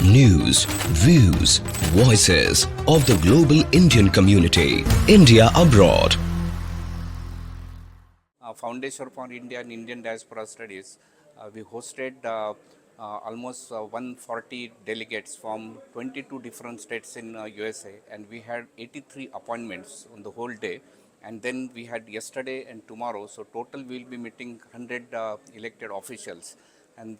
News, views, voices of the global Indian community. India abroad. Foundation for India and Indian Diaspora Studies, we hosted almost 140 delegates from 22 different states in USA, and we had 83 appointments on the whole day. And then we had yesterday and tomorrow, so total we will be meeting 100 elected officials and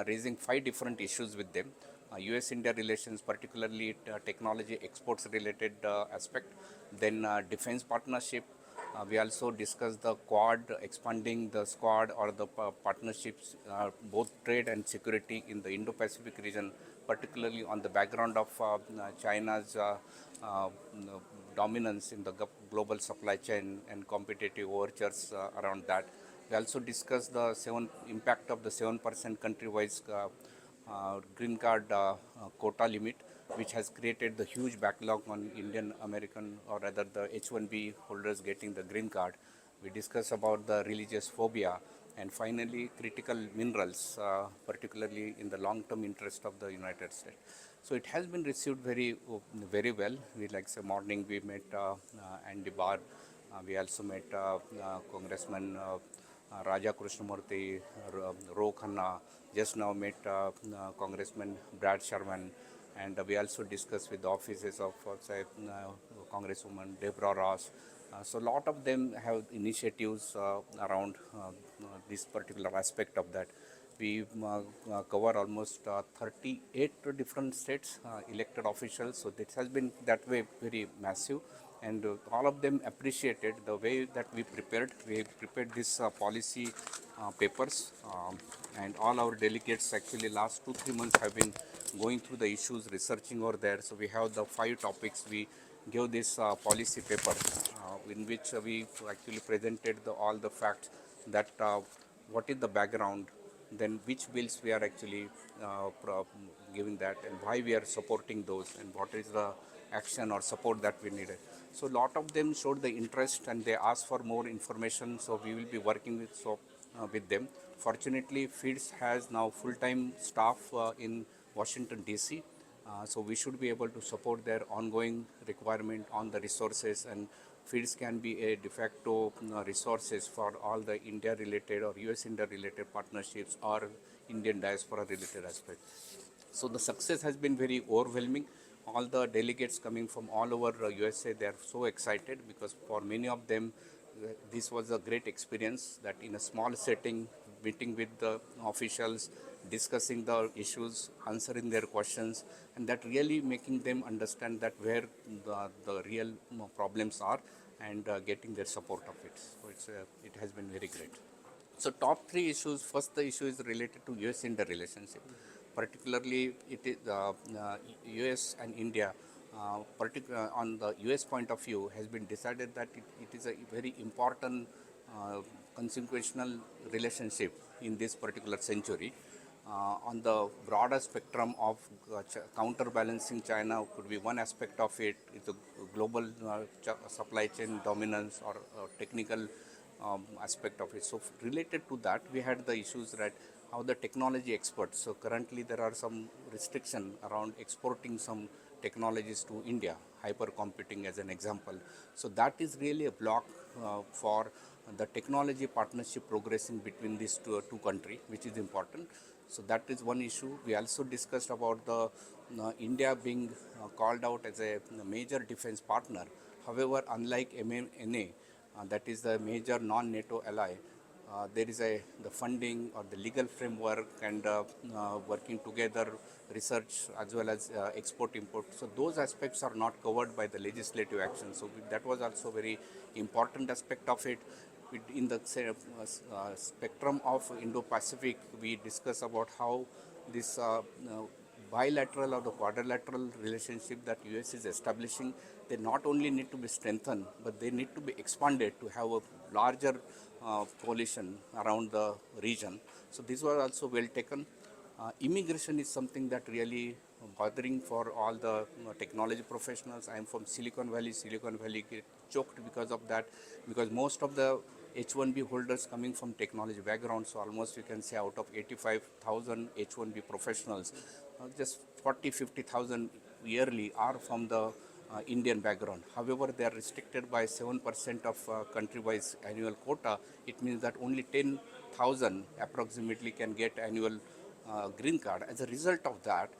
raising 5 different issues with them. US-India relations, particularly technology exports related aspect, then defense partnership. We also discussed the Quad, expanding the Squad or the partnerships, both trade and security in the Indo-Pacific region, particularly on the background of China's dominance in the global supply chain and competitive overtures around that. We also discussed the impact of the 7% country-wise green card quota limit, which has created the huge backlog on Indian American or rather the H-1B holders getting the green card. We discuss about the religious phobia, and finally critical minerals, particularly in the long-term interest of the United States. So it has been received very well. We like say morning we met Andy Barr. We also met Congressman Raja Krishnamurthy, Ro Khanna. Just now met Congressman Brad Sherman, and we also discussed with the offices of Congresswoman Deborah Ross. So a lot of them have initiatives around this particular aspect of that. We cover almost 38 different states, elected officials, so this has been that way very massive, and all of them appreciated the way that we prepared. We prepared this policy papers, and all our delegates actually last 2-3 months have been going through the issues, researching over there. So we have the 5 topics. We gave this policy paper in which we actually presented all the facts that what is the background, then which bills we are actually giving that, and why we are supporting those, and what is the action or support that we needed. So a lot of them showed the interest and they asked for more information, so we will be working with them. Fortunately, FIIDS has now full-time staff in Washington, Desi. So we should be able to support their ongoing requirement on the resources, and FIIDS can be a de facto resources for all the India-related or US-India-related partnerships or Indian diaspora-related aspects. So the success has been very overwhelming. All the delegates coming from all over USA, they are so excited because for many of them, this was a great experience that in a small setting, meeting with the officials, discussing the issues, answering their questions, and that really making them understand that where the real problems are and getting their support of it. So it has been very great. So top 3 issues. First, the issue is related to US-India relationship. Particularly, it is US and India. On the US point of view, has been decided that it is a very important consequential relationship in this particular century. On the broader spectrum of counterbalancing China could be one aspect of it. It's a global supply chain dominance or technical aspect of it. So related to that, we had the issues that how the technology experts. So currently there are some restriction around exporting some technologies to India, hypercomputing as an example. So that is really a block for the technology partnership progressing between these two countries, which is important. So that is one issue. We also discussed about the India being called out as a major defense partner. However, unlike MNA, that is the major non-NATO ally, there is the funding or the legal framework and working together, research as well as export-import. So those aspects are not covered by the legislative action. So that was also very important aspect of it. In the spectrum of Indo-Pacific, we discuss about how this bilateral or the quadrilateral relationship that US is establishing, they not only need to be strengthened, but they need to be expanded to have a larger coalition around the region. So these were also well taken. Immigration is something that really bothering for all the technology professionals. I am from Silicon Valley. Silicon Valley get choked because of that, because most of the H1B holders coming from technology background. So almost you can say out of 85,000 H1B professionals, just 50,000 yearly are from the Indian background. However, they are restricted by 7% of country-wise annual quota. It means that only 10,000 approximately can get annual green card. As a result of that,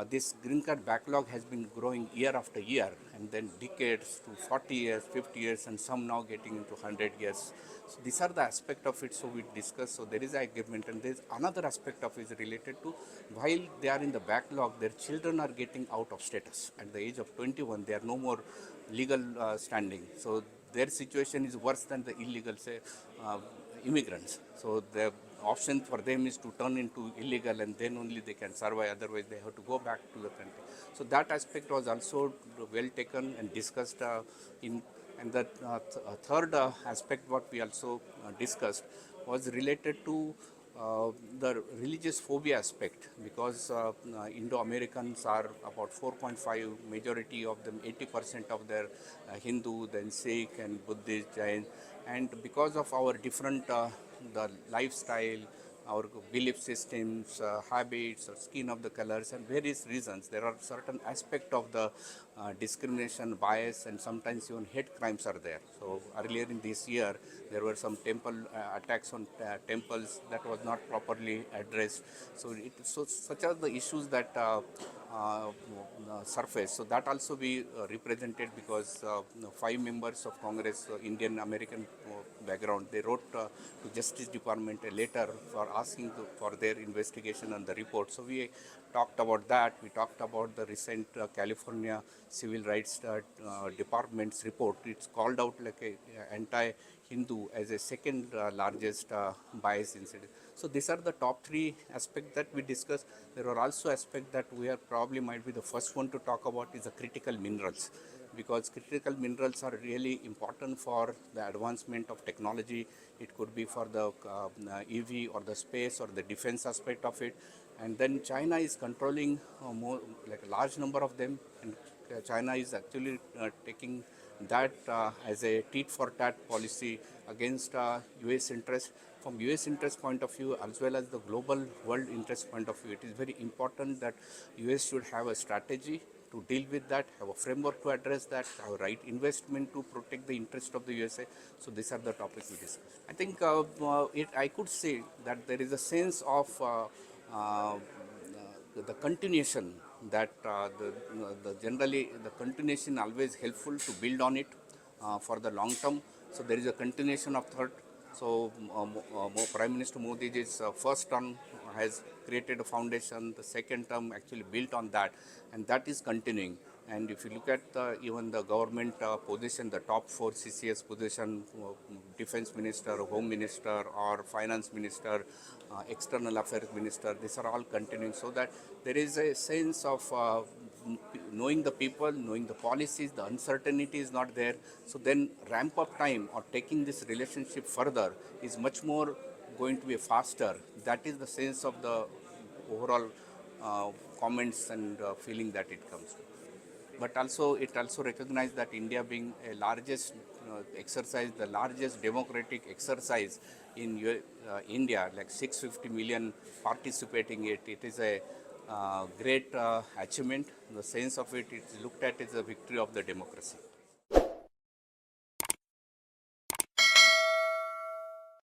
this green card backlog has been growing year after year, and then decades to 40 years, 50 years, and some now getting into 100 years. So these are the aspect of it. So we discussed. So there is an agreement, and there is another aspect of it is related to while they are in the backlog, their children are getting out of status at the age of 21. They are no more legal standing. So their situation is worse than the illegal, say, immigrants. So the option for them is to turn into illegal, and then only they can survive. Otherwise, they have to go back to the country. So that aspect was also well taken and discussed in. And the third aspect what we also discussed was related to the religious phobia aspect, because Indo-Americans are about 4.5, majority of them, 80% of their Hindu, then Sikh and Buddhist, Jain, and because of our different the lifestyle, our belief systems, habits, or skin of the colors, and various reasons, there are certain aspect of the discrimination, bias, and sometimes even hate crimes are there. So earlier in this year, there were some temple attacks on temples that was not properly addressed. So such are the issues that surface. So that also we represented, because 5 members of Congress, Indian American background, they wrote to Justice Department a letter for asking for their investigation on the report. So we talked about that. We talked about the recent California Civil Rights Department's report. It's called out like a anti-Hindu as a second largest bias incident. So these are the top 3 aspects that we discussed. There are also aspects that we are probably might be the first one to talk about is the critical minerals, because critical minerals are really important for the advancement of technology. It could be for the EV or the space or the defense aspect of it. And then China is controlling more, like a large number of them, and China is actually taking that as a tit for tat policy against US interest. From US interest point of view, as well as the global world interest point of view, it is very important that US should have a strategy to deal with that, have a framework to address that, have a right investment to protect the interest of the USA. So these are the topics we discussed. I think I could say that there is a sense of uh, the continuation, that the generally the continuation always helpful to build on it for the long term. So there is a continuation of thought. So Prime Minister Modi's first term has created a foundation. The second term actually built on that, and that is continuing. And if you look at even the government position, the top 4 CCS position, defense minister, home minister, or finance minister, external affairs minister, these are all continuing. So that there is a sense of knowing the people, knowing the policies, the uncertainty is not there. So then ramp up time or taking this relationship further is much more going to be faster. That is the sense of the overall comments and feeling that it comes to. But also it also recognized that India being a largest exercise, the largest democratic exercise in India, like 650 million participating it is a great achievement. The sense of it is looked at as a victory of the democracy.